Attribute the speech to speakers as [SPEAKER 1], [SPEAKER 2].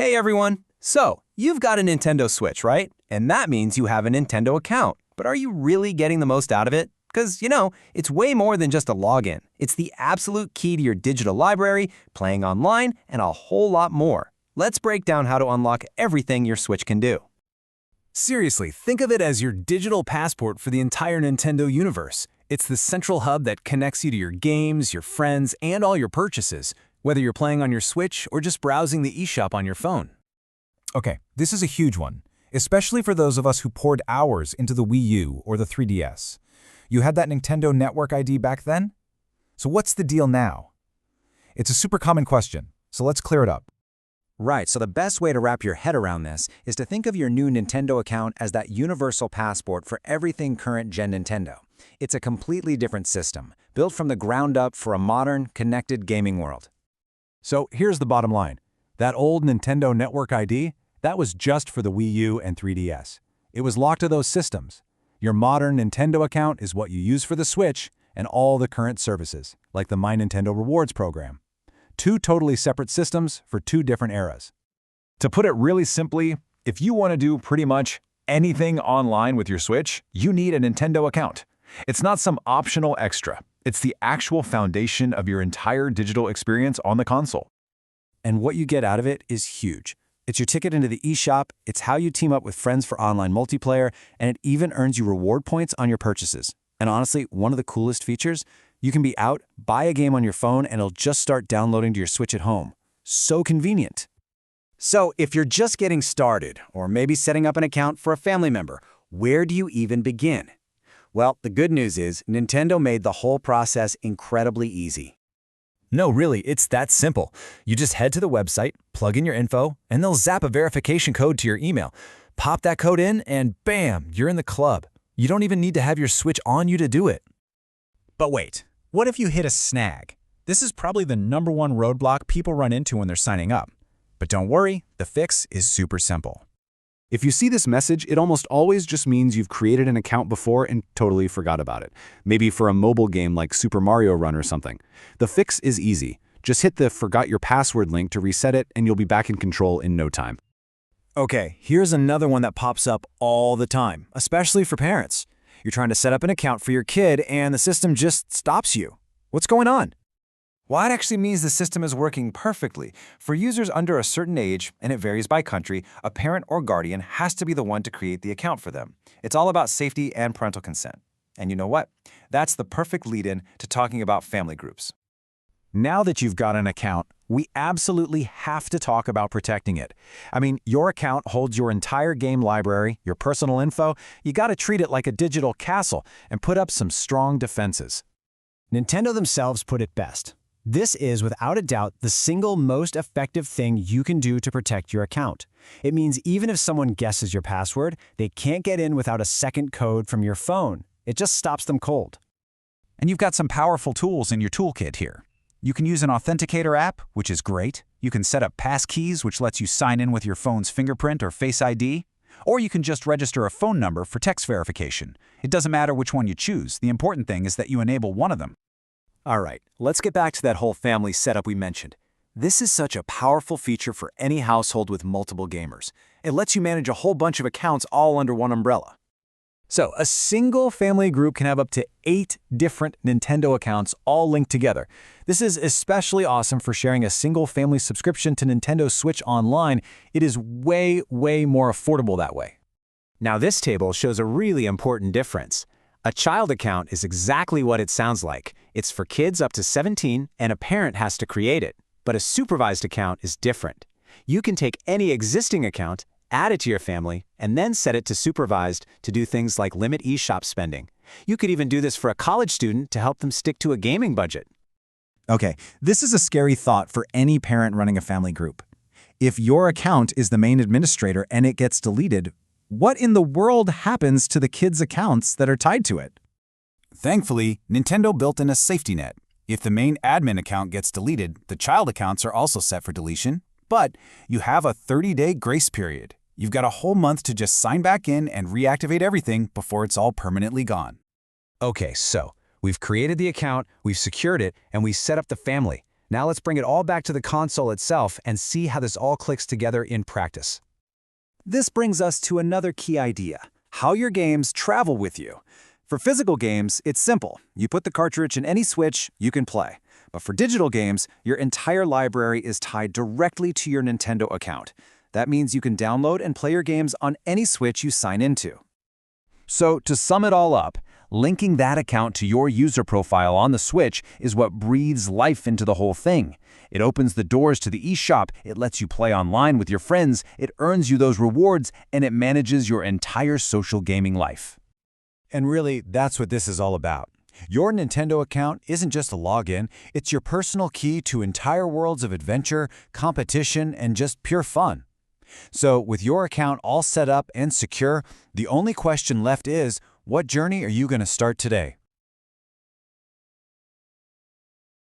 [SPEAKER 1] Hey everyone! So, you've got a Nintendo Switch, right? And that means you have a Nintendo account. But are you really getting the most out of it? Because, it's way more than just a login. It's the absolute key to your digital library, playing online, and a whole lot more. Let's break down how to unlock everything your Switch can do.
[SPEAKER 2] Seriously, think of it as your digital passport for the entire Nintendo universe. It's the central hub that connects you to your games, your friends, and all your purchases, whether you're playing on your Switch or just browsing the eShop on your phone.
[SPEAKER 3] Okay, this is a huge one, especially for those of us who poured hours into the Wii U or the 3DS. You had that Nintendo Network ID back then? So what's the deal now? It's a super common question, so let's clear it up.
[SPEAKER 4] Right, so the best way to wrap your head around this is to think of your new Nintendo account as that universal passport for everything current-gen Nintendo. It's a completely different system, built from the ground up for a modern, connected gaming world.
[SPEAKER 3] So here's the bottom line. That old Nintendo Network ID, that was just for the Wii U and 3DS. It was locked to those systems. Your modern Nintendo account is what you use for the Switch and all the current services, like the My Nintendo Rewards program. Two totally separate systems for two different eras.
[SPEAKER 5] To put it really simply, if you want to do pretty much anything online with your Switch, you need a Nintendo account. It's not some optional extra. It's the actual foundation of your entire digital experience on the console.
[SPEAKER 4] And what you get out of it is huge. It's your ticket into the eShop, it's how you team up with friends for online multiplayer, and it even earns you reward points on your purchases. And honestly, one of the coolest features, you can be out, buy a game on your phone, and it'll just start downloading to your Switch at home. So convenient. So if you're just getting started, or maybe setting up an account for a family member, where do you even begin? Well, the good news is Nintendo made the whole process incredibly easy.
[SPEAKER 2] No, really, it's that simple. You just head to the website, plug in your info, and they'll zap a verification code to your email. Pop that code in, and bam, you're in the club. You don't even need to have your Switch on you to do it.
[SPEAKER 6] But wait, what if you hit a snag? This is probably the #1 roadblock people run into when they're signing up. But don't worry, the fix is super simple.
[SPEAKER 7] If you see this message, it almost always just means you've created an account before and totally forgot about it. Maybe for a mobile game like Super Mario Run or something. The fix is easy. Just hit the Forgot Your Password link to reset it, and you'll be back in control in no time.
[SPEAKER 2] Okay, here's another one that pops up all the time, especially for parents. You're trying to set up an account for your kid, and the system just stops you. What's going on?
[SPEAKER 1] Well, that actually means the system is working perfectly. For users under a certain age, and it varies by country, a parent or guardian has to be the one to create the account for them. It's all about safety and parental consent. And you know what? That's the perfect lead-in to talking about family groups.
[SPEAKER 3] Now that you've got an account, we absolutely have to talk about protecting it. I mean, your account holds your entire game library, your personal info. You gotta treat it like a digital castle and put up some strong defenses.
[SPEAKER 8] Nintendo themselves put it best. This is, without a doubt, the single most effective thing you can do to protect your account. It means even if someone guesses your password, they can't get in without a second code from your phone. It just stops them cold.
[SPEAKER 6] And you've got some powerful tools in your toolkit here. You can use an authenticator app, which is great. You can set up passkeys, which lets you sign in with your phone's fingerprint or Face ID. Or you can just register a phone number for text verification. It doesn't matter which one you choose. The important thing is that you enable one of them.
[SPEAKER 4] All right, let's get back to that whole family setup we mentioned. This is such a powerful feature for any household with multiple gamers. It lets you manage a whole bunch of accounts all under one umbrella.
[SPEAKER 2] So, a single family group can have up to 8 different Nintendo accounts all linked together. This is especially awesome for sharing a single family subscription to Nintendo Switch Online. It is way, way more affordable that way.
[SPEAKER 4] Now this table shows a really important difference. A child account is exactly what it sounds like. It's for kids up to 17, and a parent has to create it. But a supervised account is different. You can take any existing account, add it to your family, and then set it to supervised to do things like limit eShop spending. You could even do this for a college student to help them stick to a gaming budget.
[SPEAKER 3] Okay, this is a scary thought for any parent running a family group. If your account is the main administrator and it gets deleted, what in the world happens to the kids' accounts that are tied to it?
[SPEAKER 6] Thankfully, Nintendo built in a safety net. If the main admin account gets deleted, the child accounts are also set for deletion, but you have a 30-day grace period. You've got a whole month to just sign back in and reactivate everything before it's all permanently gone.
[SPEAKER 1] Okay, so we've created the account, we've secured it, and we set up the family.
[SPEAKER 2] Now let's bring it all back to the console itself and see how this all clicks together in practice. This brings us to another key idea: how your games travel with you. For physical games, it's simple. You put the cartridge in any Switch, you can play. But for digital games, your entire library is tied directly to your Nintendo account. That means you can download and play your games on any Switch you sign into. So, to sum it all up, linking that account to your user profile on the Switch is what breathes life into the whole thing. It opens the doors to the eShop, it lets you play online with your friends, it earns you those rewards, and it manages your entire social gaming life.
[SPEAKER 4] And really, that's what this is all about. Your Nintendo account isn't just a login, it's your personal key to entire worlds of adventure, competition, and just pure fun. So, with your account all set up and secure, the only question left is, what journey are you going to start today?